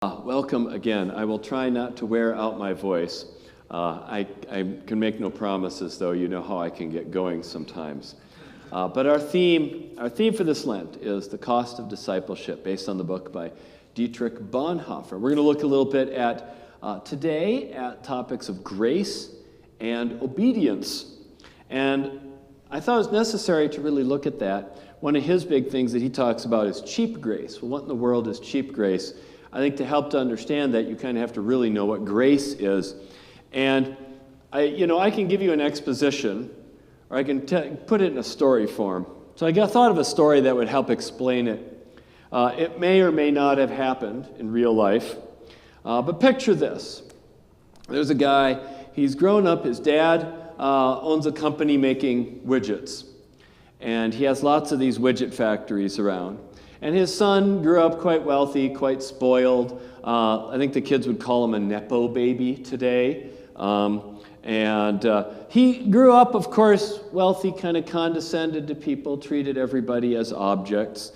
Welcome again. I will try not to wear out my voice. I can make no promises, though. You know how I can get going sometimes. But our theme for this Lent is the cost of discipleship, based on the book by Dietrich Bonhoeffer. We're going to look a little bit today at topics of grace and obedience. And I thought it was necessary to really look at that. One of his big things that he talks about is cheap grace. Well, what in the world is cheap grace? I think to help to understand that, you kind of have to really know what grace is. And I can give you an exposition, or I can put it in a story form. So I thought of a story that would help explain it. It may or may not have happened in real life, but picture this. There's a guy, he's grown up, his dad owns a company making widgets, and he has lots of these widget factories around. And his son grew up quite wealthy, quite spoiled. I think the kids would call him a Nepo baby today. He grew up, of course, wealthy, kind of condescended to people, treated everybody as objects,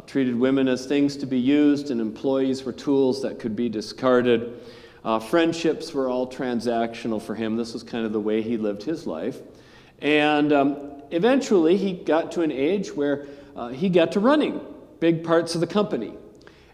treated women as things to be used, and employees were tools that could be discarded. Friendships were all transactional for him. This was kind of the way he lived his life. And eventually, he got to an age where he got to running big parts of the company.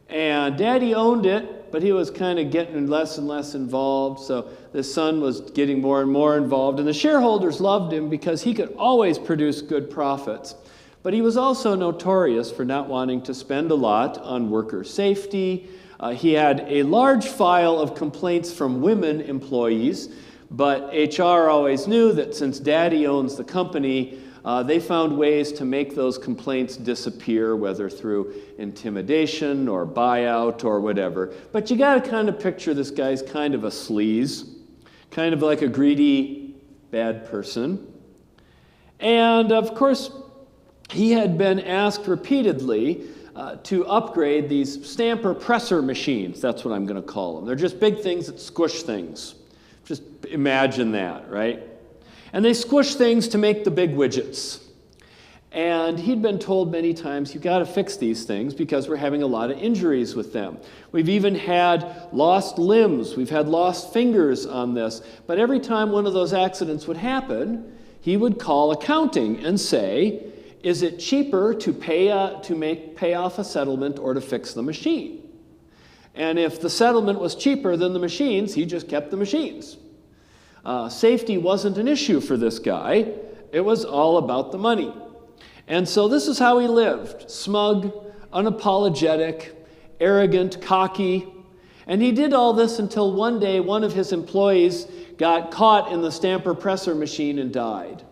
And Daddy owned it, but he was kind of getting less and less involved, so the son was getting more and more involved, and the shareholders loved him because he could always produce good profits. But he was also notorious for not wanting to spend a lot on worker safety. He had a large file of complaints from women employees, but HR always knew that since Daddy owns the company, they found ways to make those complaints disappear, whether through intimidation or buyout or whatever. But you got to kind of picture this guy's kind of a sleaze, kind of like a greedy, bad person. And of course, he had been asked repeatedly to upgrade these stamper presser machines. That's what I'm going to call them. They're just big things that squish things. Just imagine that, right? And they squish things to make the big widgets. And he'd been told many times, you've got to fix these things because we're having a lot of injuries with them. We've even had lost limbs. We've had lost fingers on this. But every time one of those accidents would happen, he would call accounting and say, is it cheaper to pay off a settlement or to fix the machine? And if the settlement was cheaper than the machines, he just kept the machines. Safety wasn't an issue for this guy. It was all about the money. And so this is how he lived: smug, unapologetic, arrogant, cocky. And he did all this until one day one of his employees got caught in the stamper presser machine and died.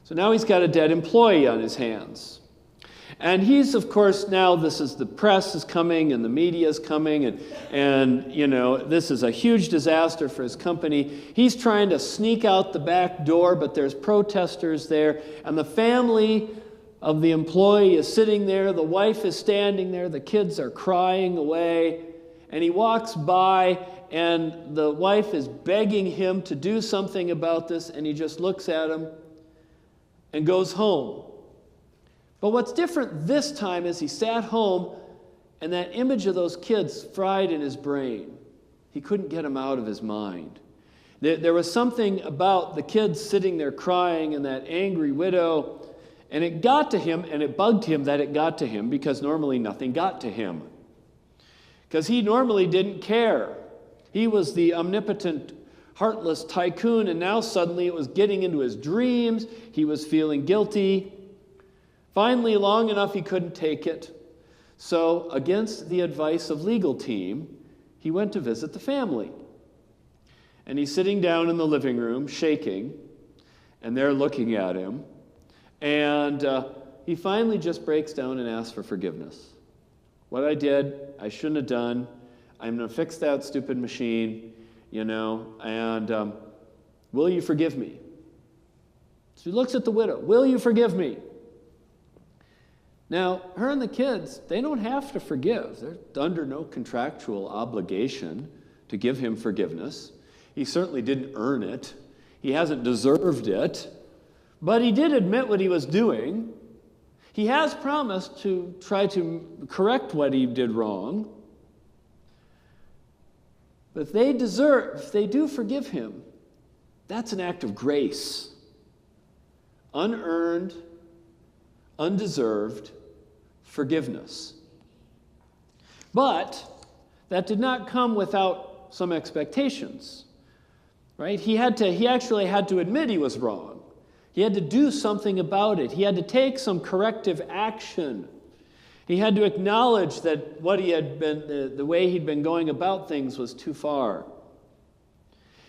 So now he's got a dead employee on his hands. And he's, of course, now the press is coming and the media is coming, and this is a huge disaster for his company. He's trying to sneak out the back door, but there's protesters there, and the family of the employee is sitting there, the wife is standing there, the kids are crying away, and he walks by, and the wife is begging him to do something about this, and he just looks at him and goes home. But what's different this time is he sat home, and that image of those kids fried in his brain. He couldn't get them out of his mind. There was something about the kids sitting there crying and that angry widow, and it got to him, and it bugged him that it got to him, because normally nothing got to him. Because he normally didn't care. He was the omnipotent, heartless tycoon, and now suddenly it was getting into his dreams. He was feeling guilty. Finally, long enough, he couldn't take it. So, against the advice of legal team, he went to visit the family. And he's sitting down in the living room, shaking, and they're looking at him. And he finally just breaks down and asks for forgiveness. What I did, I shouldn't have done. I'm going to fix that stupid machine, and will you forgive me? So he looks at the widow. Will you forgive me? Now, her and the kids, they don't have to forgive. They're under no contractual obligation to give him forgiveness. He certainly didn't earn it. He hasn't deserved it. But he did admit what he was doing. He has promised to try to correct what he did wrong. But if they do forgive him, that's an act of grace. Unearned, undeserved forgiveness. But that did not come without some expectations, right? He actually had to admit he was wrong. He had to do something about it. He had to take some corrective action. He had to acknowledge that what he had been, the way he'd been going about things was too far.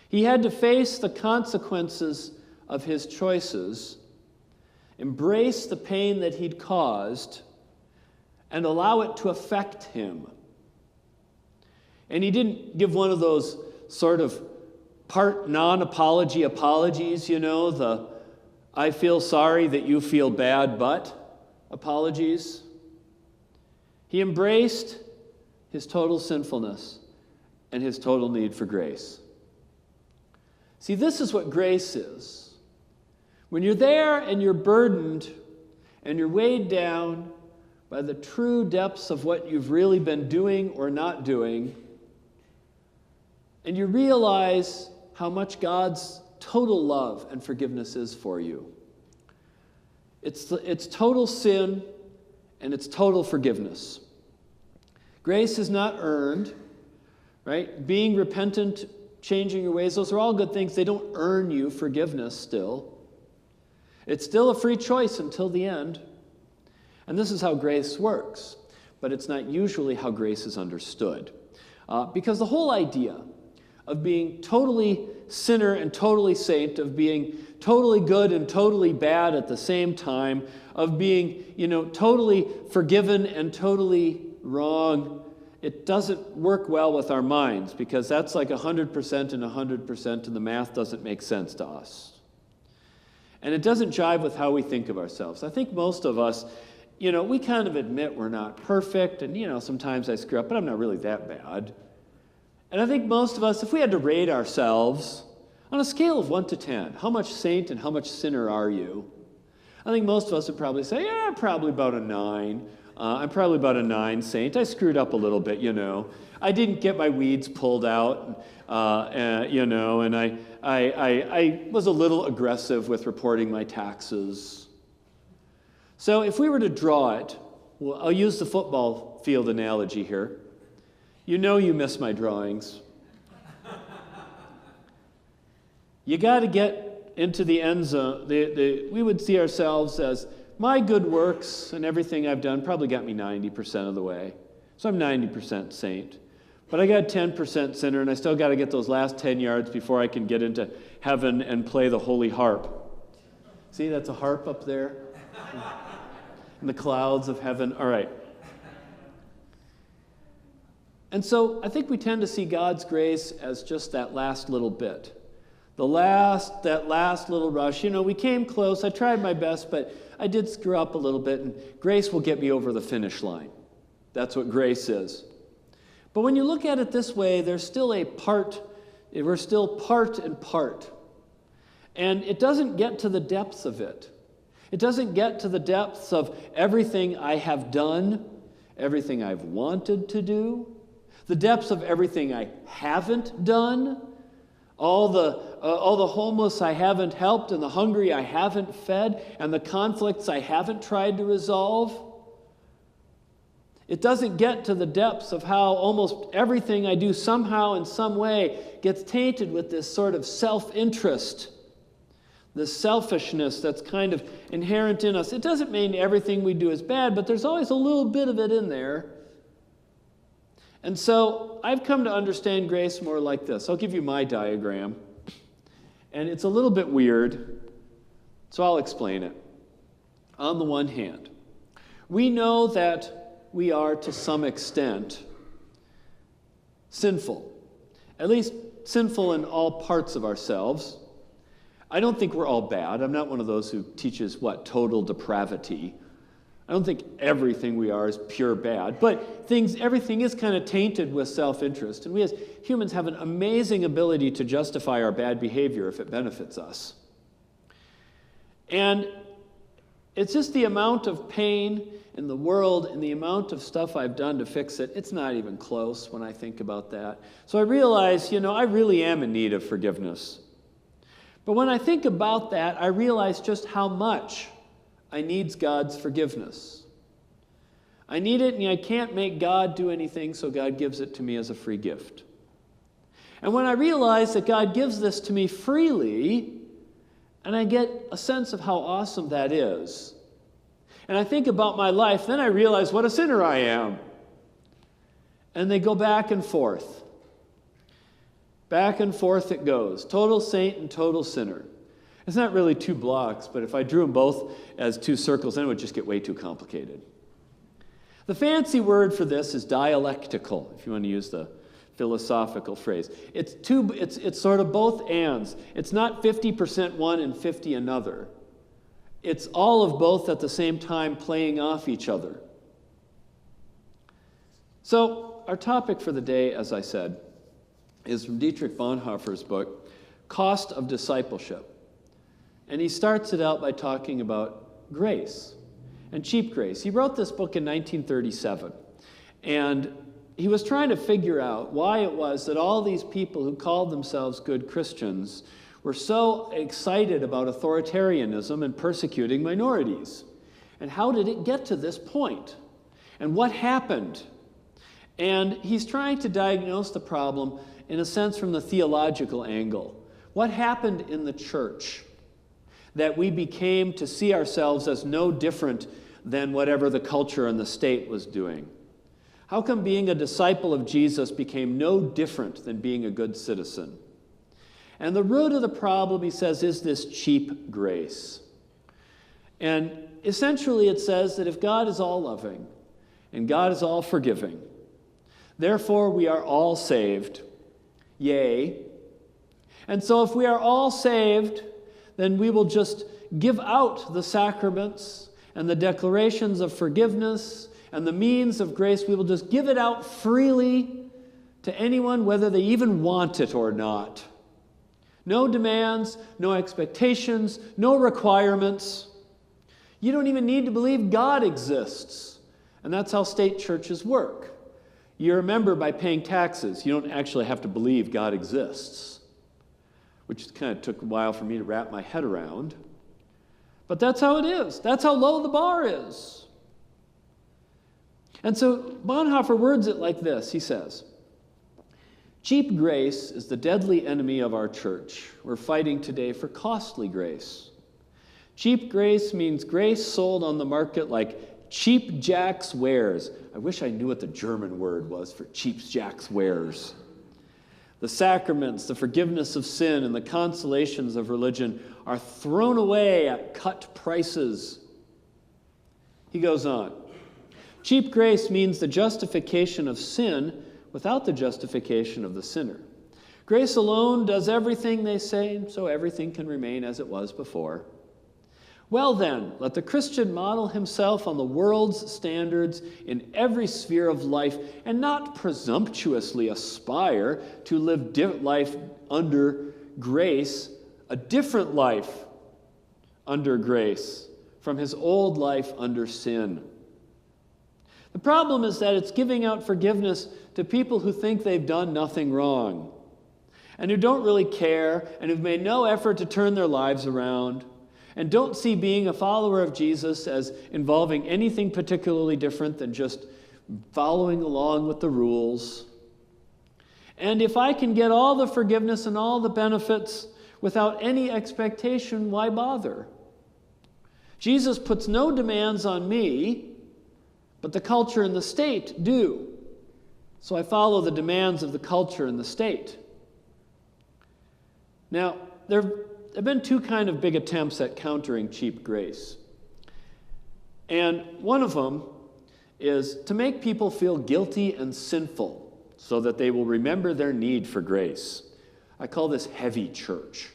He had to face the consequences of his choices, embrace the pain that he'd caused, and allow it to affect him. And he didn't give one of those sort of part non-apology apologies, the I feel sorry that you feel bad, but apologies. He embraced his total sinfulness and his total need for grace. See, this is what grace is. When you're there and you're burdened and you're weighed down by the true depths of what you've really been doing or not doing, and you realize how much God's total love and forgiveness is for you. It's total sin and it's total forgiveness. Grace is not earned, right? Being repentant, changing your ways, those are all good things. They don't earn you forgiveness still. It's still a free choice until the end. And this is how grace works. But it's not usually how grace is understood. Because the whole idea of being totally sinner and totally saint, of being totally good and totally bad at the same time, of being, totally forgiven and totally wrong, it doesn't work well with our minds, because that's like 100% and 100%, and the math doesn't make sense to us. And it doesn't jive with how we think of ourselves. I think most of us, we kind of admit we're not perfect, and, sometimes I screw up, but I'm not really that bad. And I think most of us, if we had to rate ourselves on a scale of 1 to 10, how much saint and how much sinner are you? I think most of us would probably say, yeah, probably about a 9. I'm probably about a 9 saint. I screwed up a little bit, I didn't get my weeds pulled out, and I was a little aggressive with reporting my taxes. So if we were to draw it, well, I'll use the football field analogy here. You miss my drawings. You got to get into the end zone. We would see ourselves as, my good works and everything I've done probably got me 90% of the way. So I'm 90% saint. But I got 10% sinner, and I still got to get those last 10 yards before I can get into heaven and play the holy harp. See, that's a harp up there in the clouds of heaven. All right. And so I think we tend to see God's grace as just that last little bit. That last little rush. We came close. I tried my best, but I did screw up a little bit, and grace will get me over the finish line. That's what grace is. But when you look at it this way, there's still a part. We're still part and part. And it doesn't get to the depths of it. It doesn't get to the depths of everything I have done, everything I've wanted to do, the depths of everything I haven't done, all the homeless I haven't helped, and the hungry I haven't fed, and the conflicts I haven't tried to resolve. It doesn't get to the depths of how almost everything I do somehow in some way gets tainted with this sort of self-interest, this selfishness that's kind of inherent in us. It doesn't mean everything we do is bad, but there's always a little bit of it in there. And so I've come to understand grace more like this. I'll give you my diagram. And it's a little bit weird, so I'll explain it. On the one hand, we know that we are to some extent sinful, at least sinful in all parts of ourselves. I don't think we're all bad. I'm not one of those who teaches, total depravity. I don't think everything we are is pure bad, but everything is kind of tainted with self-interest. And we as humans have an amazing ability to justify our bad behavior if it benefits us. And it's just the amount of pain in the world, and the amount of stuff I've done to fix it, it's not even close when I think about that. So I realize, I really am in need of forgiveness. But when I think about that, I realize just how much I need God's forgiveness. I need it, and I can't make God do anything, so God gives it to me as a free gift. And when I realize that God gives this to me freely, and I get a sense of how awesome that is, and I think about my life, then I realize what a sinner I am. And they go back and forth. Back and forth it goes. Total saint and total sinner. It's not really 2 blocks, but if I drew them both as 2 circles, then it would just get way too complicated. The fancy word for this is dialectical, if you want to use the philosophical phrase. It's sort of both ands. It's not 50% one and 50 another. It's all of both at the same time playing off each other. So our topic for the day, as I said, is from Dietrich Bonhoeffer's book, Cost of Discipleship. And he starts it out by talking about grace and cheap grace. He wrote this book in 1937. And he was trying to figure out why it was that all these people who called themselves good Christians were so excited about authoritarianism and persecuting minorities. And how did it get to this point? And what happened? And he's trying to diagnose the problem, in a sense, from the theological angle. What happened in the church that we became to see ourselves as no different than whatever the culture and the state was doing? How come being a disciple of Jesus became no different than being a good citizen? And the root of the problem, he says, is this cheap grace. And essentially it says that if God is all loving and God is all forgiving, therefore we are all saved, yea. And so if we are all saved, then we will just give out the sacraments and the declarations of forgiveness and the means of grace. We will just give it out freely to anyone, whether they even want it or not. No demands, no expectations, no requirements. You don't even need to believe God exists. And that's how state churches work. You're a member by paying taxes. You don't actually have to believe God exists, which kind of took a while for me to wrap my head around. But that's how it is. That's how low the bar is. And so Bonhoeffer words it like this. He says, cheap grace is the deadly enemy of our church. We're fighting today for costly grace. Cheap grace means grace sold on the market like cheap Jack's wares. I wish I knew what the German word was for cheap Jack's wares. The sacraments, the forgiveness of sin, and the consolations of religion are thrown away at cut prices. He goes on. Cheap grace means the justification of sin without the justification of the sinner. Grace alone does everything, they say, so everything can remain as it was before. Well then, let the Christian model himself on the world's standards in every sphere of life and not presumptuously aspire to live life under grace, a different life under grace from his old life under sin. The problem is that it's giving out forgiveness to people who think they've done nothing wrong and who don't really care and who've made no effort to turn their lives around and don't see being a follower of Jesus as involving anything particularly different than just following along with the rules. And if I can get all the forgiveness and all the benefits without any expectation, why bother? Jesus puts no demands on me, but the culture and the state do. So I follow the demands of the culture and the state. Now, there have been 2 kind of big attempts at countering cheap grace. And one of them is to make people feel guilty and sinful so that they will remember their need for grace. I call this heavy church.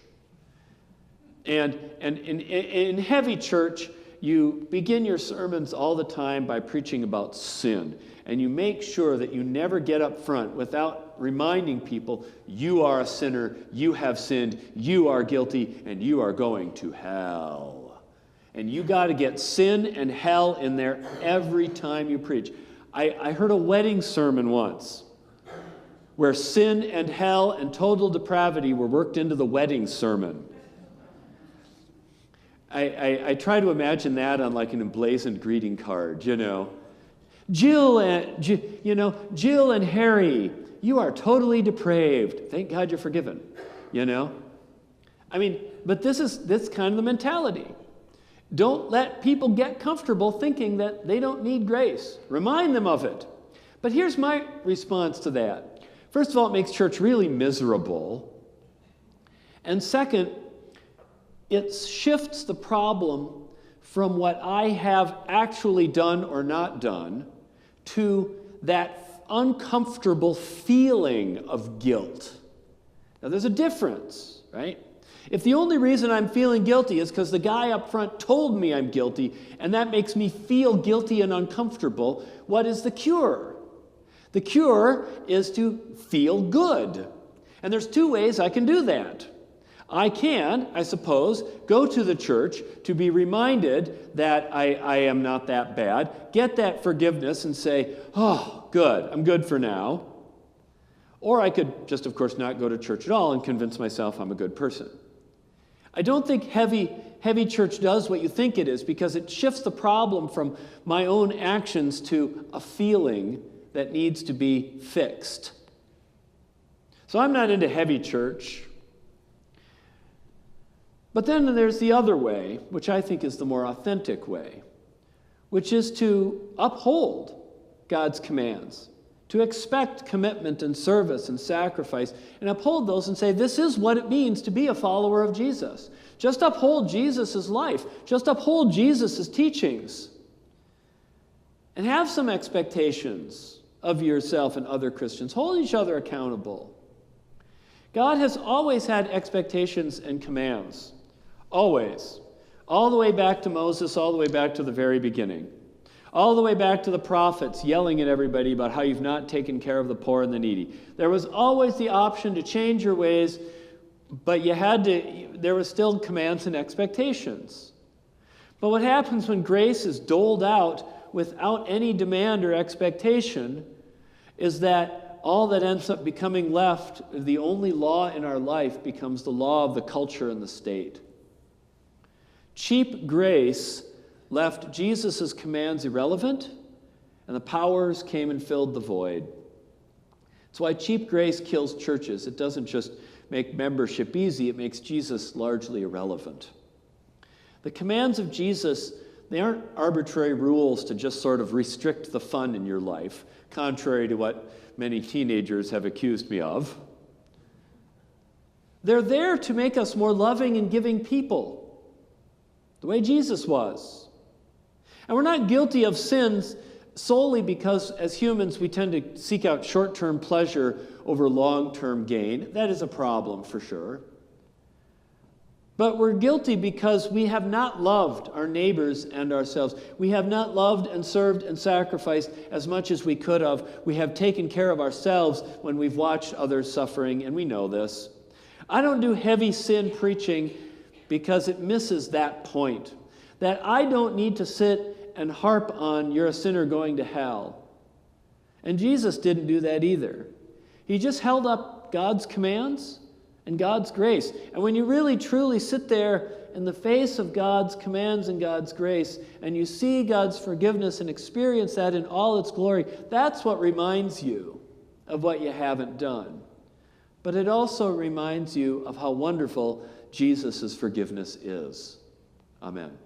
And in heavy church, you begin your sermons all the time by preaching about sin. And you make sure that you never get up front without reminding people, you are a sinner, you have sinned, you are guilty, and you are going to hell. And you got to get sin and hell in there every time you preach. I heard a wedding sermon once where sin and hell and total depravity were worked into the wedding sermon. I try to imagine that on like an emblazoned greeting card, you know. Jill and Harry, you are totally depraved. Thank God you're forgiven, you know. I mean, but this kind of the mentality. Don't let people get comfortable thinking that they don't need grace. Remind them of it. But here's my response to that. First of all, it makes church really miserable. And second, it shifts the problem from what I have actually done or not done to that uncomfortable feeling of guilt. Now, there's a difference, right? If the only reason I'm feeling guilty is because the guy up front told me I'm guilty, and that makes me feel guilty and uncomfortable, what is the cure? The cure is to feel good. And there's two ways I can do that. I can, I suppose, go to the church to be reminded that I am not that bad, get that forgiveness and say, oh, good, I'm good for now. Or I could just, of course, not go to church at all and convince myself I'm a good person. I don't think heavy church does what you think it is, because it shifts the problem from my own actions to a feeling that needs to be fixed. So I'm not into heavy church. But then there's the other way, which I think is the more authentic way, which is to uphold God's commands, to expect commitment and service and sacrifice, and uphold those and say, this is what it means to be a follower of Jesus. Just uphold Jesus' life. Just uphold Jesus' teachings. And have some expectations of yourself and other Christians. Hold each other accountable. God has always had expectations and commands. Always. All the way back to Moses, all the way back to the very beginning. All the way back to the prophets yelling at everybody about how you've not taken care of the poor and the needy. There was always the option to change your ways, but there was still commands and expectations. But what happens when grace is doled out without any demand or expectation is that all that ends up becoming left, the only law in our life, becomes the law of the culture and the state. Cheap grace left Jesus' commands irrelevant, and the powers came and filled the void. That's why cheap grace kills churches. It doesn't just make membership easy, it makes Jesus largely irrelevant. The commands of Jesus, they aren't arbitrary rules to just sort of restrict the fun in your life, contrary to what many teenagers have accused me of. They're there to make us more loving and giving people, the way Jesus was. And we're not guilty of sins solely because, as humans, we tend to seek out short-term pleasure over long-term gain. That is a problem, for sure. But we're guilty because we have not loved our neighbors and ourselves. We have not loved and served and sacrificed as much as we could have. We have taken care of ourselves when we've watched others suffering, and we know this. I don't do heavy sin preaching because it misses that point. That I don't need to sit and harp on, you're a sinner going to hell. And Jesus didn't do that either. He just held up God's commands and God's grace. And when you really truly sit there in the face of God's commands and God's grace, and you see God's forgiveness and experience that in all its glory, that's what reminds you of what you haven't done. But it also reminds you of how wonderful Jesus' forgiveness is. Amen.